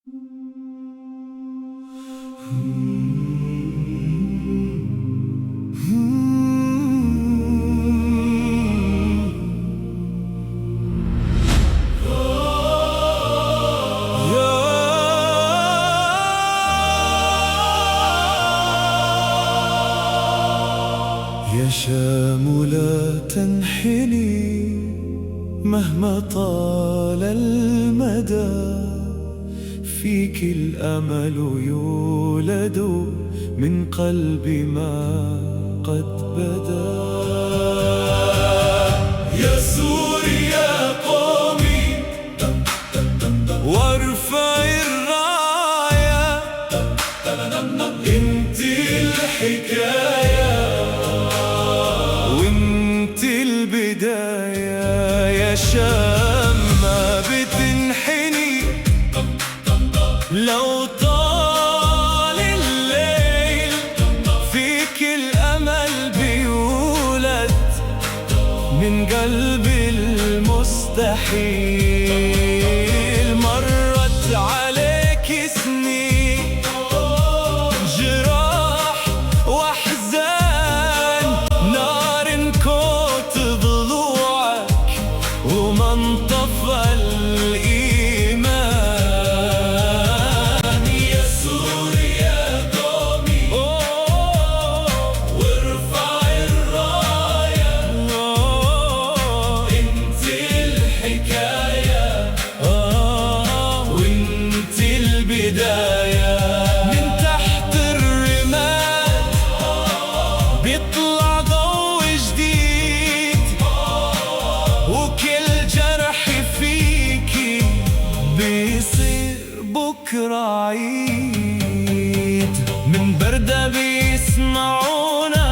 يا شام لا تنحني مهما طال المدى، فيك الأمل يولد من قلب ما قد بدا. يا سوريا قومي وارفعي الراية، انت الحكاية وانت البداية. يا شام ما بتنحني لو طال الليل، فيك الأمل بيولد من قلب المستحيل. مرت عليك سنين جراح واحزان، نار انكوت ضلوعك وما انطفى الإيمان. يا سوريا قومي وارفعي الراية، انت الحكاية وانت البداية. من تحت الرمال بيطلع ضوء جديد، وكل جرح فيكي بيصير بكرة عيد. من بردة بيسمعونا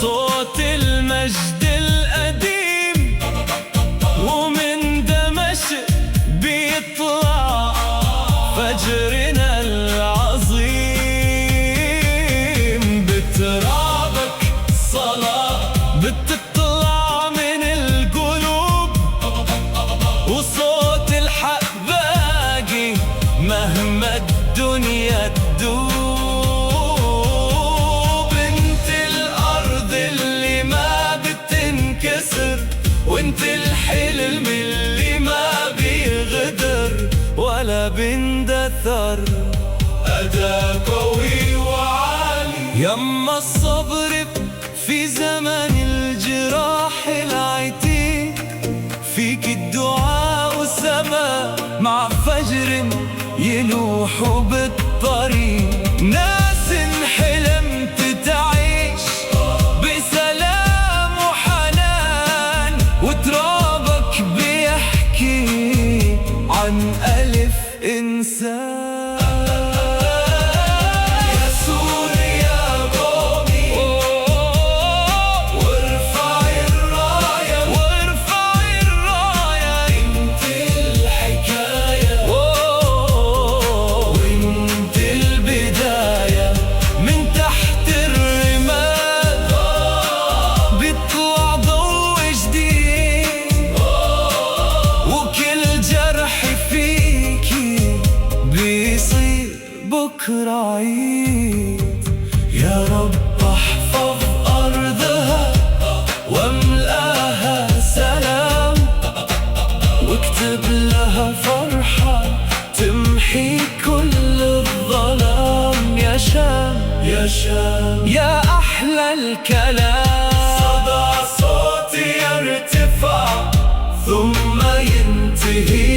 صوت المجد القديم، ومن دمشق بيطلع فجرنا العظيم. بترابك صلاة بتطلع من القلوب، وصوت الحق باقي مهما الدنيا تدوب. انت الأرض اللي ما بتنكسر، وانت الحلم اللي ما بيغدر ولا بيندثر. أداء قوي وعالي يما الصبر في زمن الجراح العتيق، فيك الدعاء والسماء مع فجر يلوح بالطريق. ناس حلمت تعيش بسلام وحنان، وترابك بيحكي عن ألف إنسان. يا سوريا قومي وارفعي الراية، وارفعي الراية، انت الحكاية وانت البداية. من تحت الرمال بيطلع ضوء جديد، وكل جرح فيكي بيصير بكرة عيد. يا رب احفظ أرضها واملأها سلام، واكتب لها فرحة تمحي كل الظلام. يا شام يا شام يا أحلى الكلام، صدى صوتي يرتفع ثم ينتهي